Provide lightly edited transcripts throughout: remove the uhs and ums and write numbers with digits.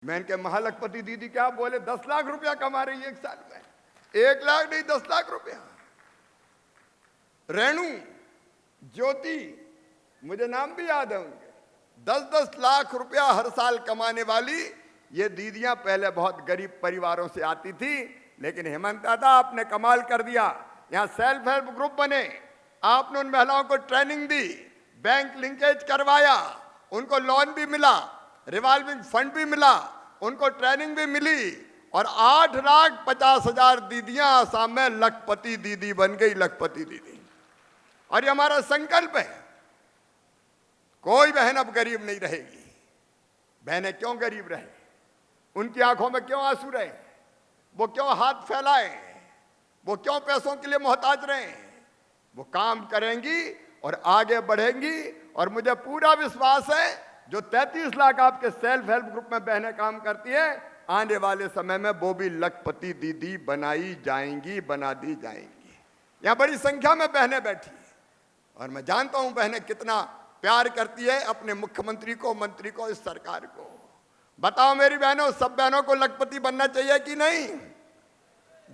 मैं इनके महालखपति दीदी क्या बोले, 10 लाख रुपया कमा रही है एक साल में। 1 लाख नहीं, 10 लाख रुपया। रेणु, ज्योति, मुझे नाम भी याद है उनके, 10-10 लाख रुपया हर साल कमाने वाली ये दीदियां पहले बहुत गरीब परिवारों से आती थी। लेकिन हेमंत दादा आपने कमाल कर दिया, यहां सेल्फ हेल्प ग्रुप बने, आपने उन महिलाओं को ट्रेनिंग दी, बैंक लिंकेज करवाया, उनको लोन भी मिला, रिवॉल्विंग फंड भी मिला, उनको ट्रेनिंग भी मिली, और 8,50,000 दीदियां आसाम में लखपति दीदी बन गई, लखपति दीदी। और ये हमारा संकल्प है, कोई बहन अब गरीब नहीं रहेगी। बहनें क्यों गरीब रहे, उनकी आंखों में क्यों आंसू रहे, वो क्यों हाथ फैलाए, वो क्यों पैसों के लिए मोहताज रहे। वो काम करेंगी और आगे बढ़ेंगी। और मुझे पूरा विश्वास है जो 33 लाख आपके सेल्फ हेल्प ग्रुप में बहनें काम करती है, आने वाले समय में वो भी लखपति दीदी बनाई जाएंगी, बना दी जाएंगी। यहां बड़ी संख्या में बहनें बैठी हैं और मैं जानता हूं बहनें कितना प्यार करती है अपने मुख्यमंत्री को, मंत्री को, इस सरकार को। बताओ मेरी बहनों, सब बहनों को लखपति बनना चाहिए कि नहीं?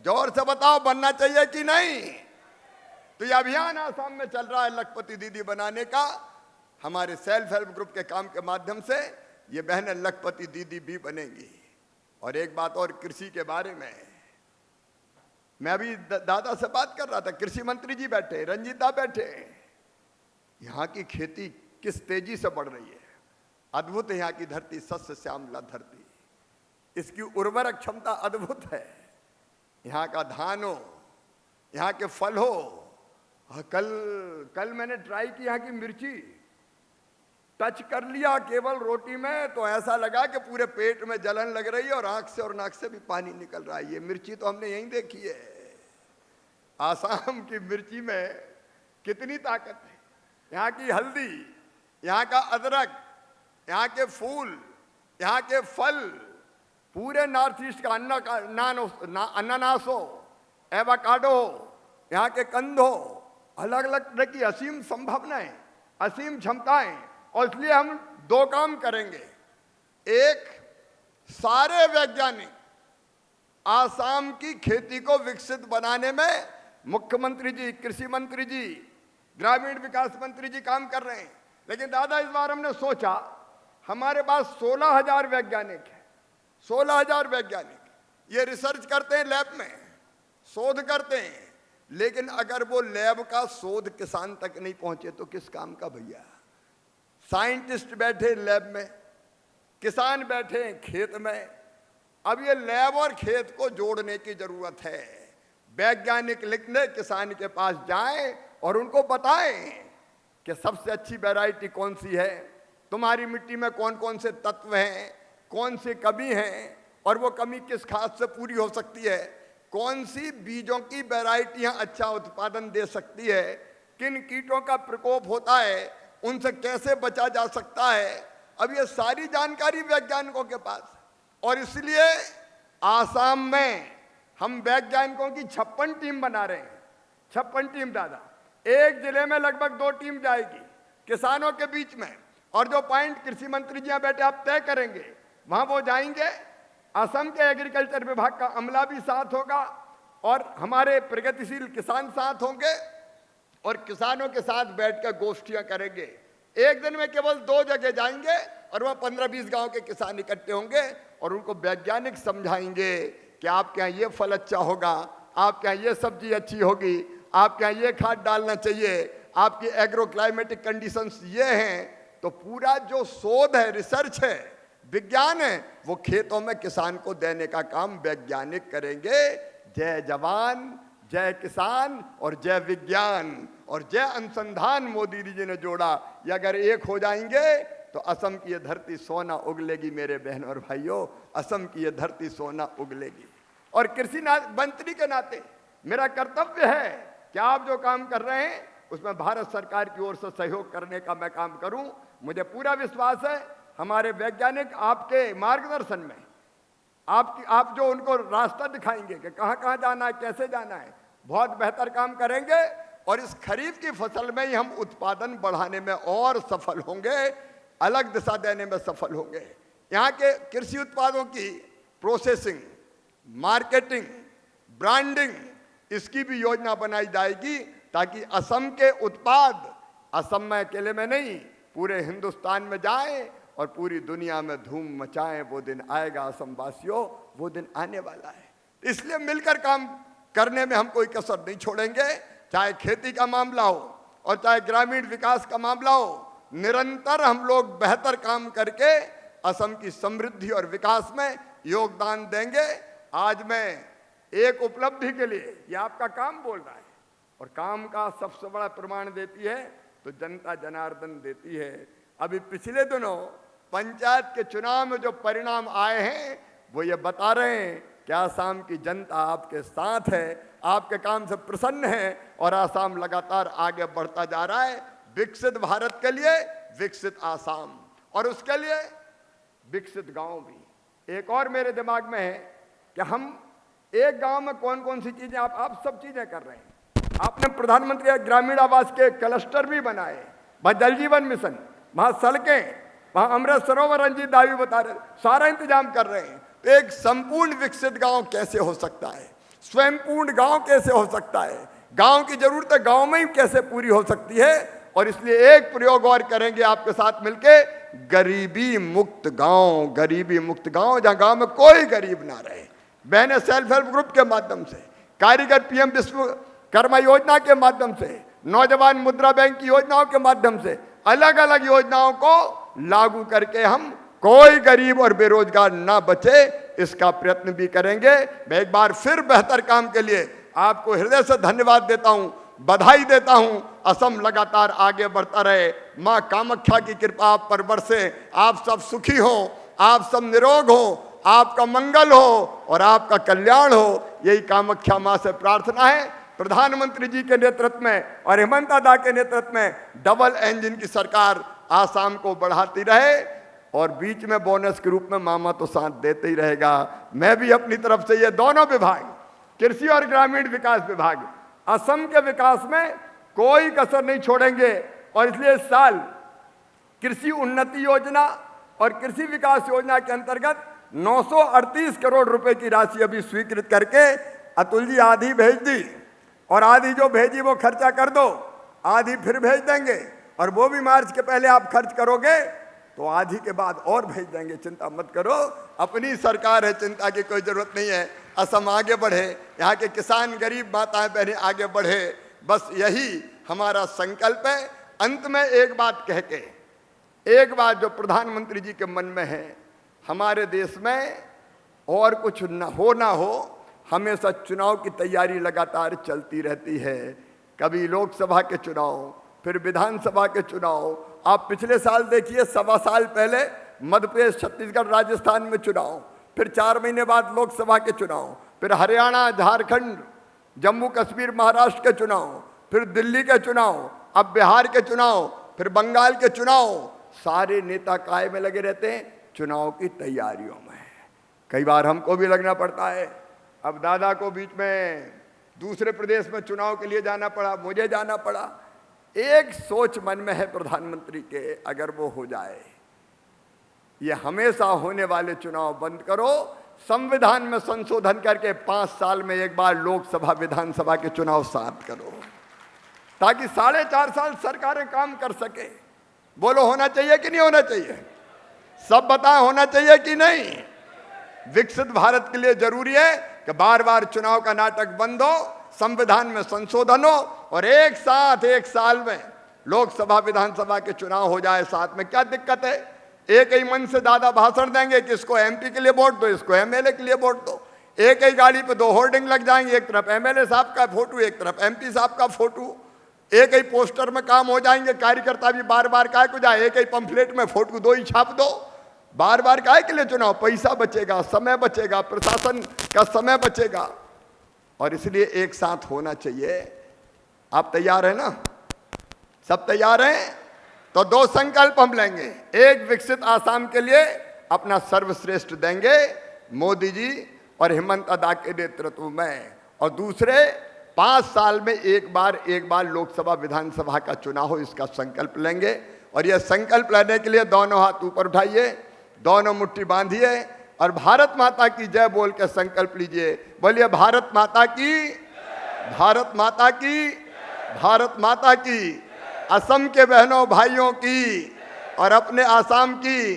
जोर से बताओ, बनना चाहिए कि नहीं? तो ये अभियान आसाम में चल रहा है लखपति दीदी बनाने का। हमारे सेल्फ हेल्प ग्रुप के काम के माध्यम से ये बहनें लखपति दीदी भी बनेंगी। और एक बात और, कृषि के बारे में मैं अभी दादा से बात कर रहा था, कृषि मंत्री जी बैठे, रंजीता बैठे। यहाँ की खेती किस तेजी से बढ़ रही है, अद्भुत है। यहाँ की धरती सस्य श्यामला धरती, इसकी उर्वरक क्षमता अद्भुत है। यहाँ का धान हो, यहाँ के फल हो। कल मैंने ट्राई की यहाँ की मिर्ची, टच कर लिया केवल रोटी में तो ऐसा लगा कि पूरे पेट में जलन लग रही है और आंख से और नाक से भी पानी निकल रहा है। ये मिर्ची तो हमने यहीं देखी है। आसाम की मिर्ची में कितनी ताकत है। यहाँ की हल्दी, यहाँ का अदरक, यहाँ के फूल, यहाँ के फल, पूरे नॉर्थ ईस्ट का अनानास हो, एवोकाडो, यहाँ के कंद हो, अलग अलग तरह की असीम संभावनाएं, असीम क्षमताएं। और इसलिए हम 2 काम करेंगे। एक, सारे वैज्ञानिक आसाम की खेती को विकसित बनाने में मुख्यमंत्री जी, कृषि मंत्री जी, ग्रामीण विकास मंत्री जी काम कर रहे हैं। लेकिन दादा इस बार हमने सोचा, हमारे पास 16,000 वैज्ञानिक हैं। 16,000 वैज्ञानिक ये रिसर्च करते हैं, लैब में शोध करते हैं। लेकिन अगर वो लैब का शोध किसान तक नहीं पहुंचे तो किस काम का भैया? साइंटिस्ट बैठे लैब में, किसान बैठे खेत में। अब ये लैब और खेत को जोड़ने की जरूरत है। वैज्ञानिक लिखने किसान के पास जाएं और उनको बताएं कि सबसे अच्छी वैरायटी कौन सी है, तुम्हारी मिट्टी में कौन कौन से तत्व हैं, कौन सी कमी है और वो कमी किस खाद से पूरी हो सकती है, कौन सी बीजों की वैरायटियां अच्छा उत्पादन दे सकती है, किन कीटों का प्रकोप होता है, उनसे कैसे बचा जा सकता है। अब ये सारी जानकारी वैज्ञानिकों के पास। और इसलिए आसाम में हम वैज्ञानिकों की 56 टीम बना रहे हैं। 56 टीम दादा, एक जिले में लगभग 2 टीम जाएगी किसानों के बीच में। और जो पॉइंट कृषि मंत्री जी बैठे आप तय करेंगे, वहां वो जाएंगे। असम के एग्रीकल्चर विभाग का अमला भी साथ होगा और हमारे प्रगतिशील किसान साथ होंगे और किसानों के साथ बैठकर गोष्ठियां करेंगे। एक दिन में केवल 2 जगह जाएंगे और वह 15-20 गांव के किसान इकट्ठे होंगे और उनको वैज्ञानिक समझाएंगे कि आपके यहाँ ये फल अच्छा होगा, आपके यहाँ ये सब्जी अच्छी होगी, आपके यहाँ ये खाद डालना चाहिए, आपकी एग्रो क्लाइमेटिक कंडीशंस ये हैं। तो पूरा जो शोध है, रिसर्च है, विज्ञान है, वो खेतों में किसान को देने का काम वैज्ञानिक करेंगे। जय जवान, जय किसान और जय विज्ञान और जय अनुसंधान मोदी जी ने जोड़ा। ये अगर एक हो जाएंगे तो असम की ये धरती सोना उगलेगी। मेरे बहनों और भाइयों, असम की ये धरती सोना उगलेगी। और कृषि मंत्री के नाते मेरा कर्तव्य है कि आप जो काम कर रहे हैं उसमें भारत सरकार की ओर से सहयोग करने का मैं काम करूं। मुझे पूरा विश्वास है हमारे वैज्ञानिक आपके मार्गदर्शन में, आप जो उनको रास्ता दिखाएंगे कि कहाँ कहाँ जाना है, कैसे जाना है, बहुत बेहतर काम करेंगे। और इस खरीफ की फसल में ही हम उत्पादन बढ़ाने में और सफल होंगे, अलग दिशा देने में सफल होंगे। यहाँ के कृषि उत्पादों की प्रोसेसिंग, मार्केटिंग, ब्रांडिंग, इसकी भी योजना बनाई जाएगी ताकि असम के उत्पाद असम में अकेले में नहीं, पूरे हिंदुस्तान में जाएं और पूरी दुनिया में धूम मचाएं। वो दिन आएगा असम वासियों, वो दिन आने वाला है। इसलिए मिलकर काम करने में हम कोई कसर नहीं छोड़ेंगे, चाहे खेती का मामला हो और चाहे ग्रामीण विकास का मामला हो। निरंतर हम लोग बेहतर काम करके असम की समृद्धि और विकास में योगदान देंगे। आज मैं एक उपलब्धि के लिए, ये आपका काम बोल रहा है, और काम का सबसे बड़ा प्रमाण देती है तो जनता जनार्दन देती है। अभी पिछले दिनों पंचायत के चुनाव में जो परिणाम आए हैं वो ये बता रहे हैं कि आसाम की जनता आपके साथ है, आपके काम से प्रसन्न है, और आसाम लगातार आगे बढ़ता जा रहा है विकसित भारत के लिए, विकसित आसाम, और उसके लिए विकसित गांव भी। एक और मेरे दिमाग में है कि हम एक गांव में कौन कौन सी चीजें, आप सब चीजें कर रहे हैं। आपने प्रधानमंत्री ग्रामीण आवास के क्लस्टर भी बनाए, वहां जल जीवन मिशन, वहां सड़कें, वहां अमृत सरोवर, रंजीत दावी बता रहे, सारा इंतजाम कर रहे हैं। तो एक संपूर्ण विकसित गांव कैसे हो सकता है, स्वयंपूर्ण गांव कैसे हो सकता है, गांव की जरूरतें गांव में ही कैसे पूरी हो सकती है। और इसलिए एक प्रयोग और करेंगे आपके साथ मिलके, गरीबी मुक्त गांव, गरीबी मुक्त गांव, जहां गांव में कोई गरीब ना रहे। बहने सेल्फ हेल्प ग्रुप के माध्यम से, कारीगर पीएम विश्वकर्मा योजना के माध्यम से, नौजवान मुद्रा बैंक की योजनाओं के माध्यम से, अलग अलग योजनाओं को लागू करके हम कोई गरीब और बेरोजगार ना बचे, इसका प्रयत्न भी करेंगे। मैं एक बार फिर बेहतर काम के लिए आपको हृदय से धन्यवाद देता हूं, बधाई देता हूं। असम लगातार आगे बढ़ता रहे, मां कामाख्या की कृपा आप पर बरसे, आप सब सुखी हो, आप सब निरोग हो, आपका मंगल हो और आपका कल्याण हो, यही कामाख्या मां से प्रार्थना है। प्रधानमंत्री जी के नेतृत्व में और हेमंत दा के नेतृत्व में डबल इंजन की सरकार आसाम को बढ़ाती रहे, और बीच में बोनस के रूप में मामा तो साथ देते ही रहेगा। मैं भी अपनी तरफ से ये दोनों विभाग, कृषि और ग्रामीण विकास विभाग, असम के विकास में कोई कसर नहीं छोड़ेंगे। और इसलिए इस साल कृषि उन्नति योजना और कृषि विकास योजना के अंतर्गत 938 करोड़ रुपए की राशि अभी स्वीकृत करके अतुल जी आधी भेज दी, और आधी जो भेजी वो खर्चा कर दो, आधी फिर भेज देंगे, और वो भी मार्च के पहले आप खर्च करोगे तो आधी के बाद और भेज देंगे। चिंता मत करो, अपनी सरकार है, चिंता की कोई जरूरत नहीं है। असम आगे बढ़े, यहाँ के किसान, गरीब माताएं बहनें आगे बढ़े, बस यही हमारा संकल्प है। अंत में एक बात कह के, एक बात जो प्रधानमंत्री जी के मन में है, हमारे देश में और कुछ ना हो, हमेशा चुनाव की तैयारी लगातार चलती रहती है। कभी लोकसभा के चुनाव, फिर विधानसभा के चुनाव। आप पिछले साल देखिए, 1.25 साल पहले मध्य प्रदेश, छत्तीसगढ़, राजस्थान में चुनाव, फिर 4 महीने बाद लोकसभा के चुनाव, फिर हरियाणा, झारखंड, जम्मू कश्मीर, महाराष्ट्र के चुनाव, फिर दिल्ली के चुनाव, अब बिहार के चुनाव, फिर बंगाल के चुनाव। सारे नेता काय में लगे रहते हैं, चुनाव की तैयारियों में। कई बार हमको भी लगना पड़ता है। अब दादा को बीच में दूसरे प्रदेश में चुनाव के लिए जाना पड़ा, मुझे जाना पड़ा। एक सोच मन में है प्रधानमंत्री के, अगर वो हो जाए, ये हमेशा होने वाले चुनाव बंद करो, संविधान में संशोधन करके 5 साल में एक बार लोकसभा विधानसभा के चुनाव साथ करो, ताकि 4.5 साल सरकारें काम कर सके। बोलो, होना चाहिए कि नहीं होना चाहिए? सब बताएं, होना चाहिए कि नहीं? विकसित भारत के लिए जरूरी है कि बार बार चुनाव का नाटक बंद हो, संविधान में संशोधन हो, और एक साथ 1 साल में लोकसभा विधानसभा के चुनाव हो जाए साथ में। क्या दिक्कत है? एक ही मन से दादा भाषण देंगे कि इसको एमपी के लिए वोट दो, इसको एमएलए के लिए वोट दो। एक ही गाड़ी पे 2 होर्डिंग लग जाएंगे, एक तरफ एमएलए साहब का फोटो, एक तरफ एमपी साहब का फोटो। एक ही पोस्टर में काम हो जाएंगे, कार्यकर्ता भी बार बार काय को जाए, एक ही पंफलेट में फोटो 2 ही छाप दो। बार बार काय के लिए चुनाव? पैसा बचेगा, समय बचेगा, प्रशासन का समय बचेगा, और इसलिए एक साथ होना चाहिए। आप तैयार हैं ना? सब तैयार हैं? तो 2 संकल्प हम लेंगे। एक, विकसित आसाम के लिए अपना सर्वश्रेष्ठ देंगे मोदी जी और हेमंत दा के नेतृत्व में, और दूसरे 5 साल में एक बार लोकसभा विधानसभा का चुनाव हो, इसका संकल्प लेंगे। और यह संकल्प लेने के लिए दोनों हाथ ऊपर उठाइए, दोनों मुट्ठी बांधिए और भारत माता की जय बोल के संकल्प लीजिए। बोलिए भारत माता की, भारत माता की, भारत माता की। असम के बहनों भाइयों की और अपने आसाम की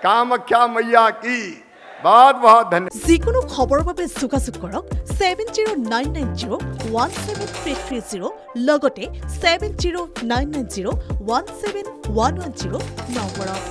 कामाख्या मैया की बहुत बहुत धन्यवाद। যিকোনো খবৰৰ বাবে যোগাযোগ কৰক 7099017330 লগতে 7099017110 নম্বৰত।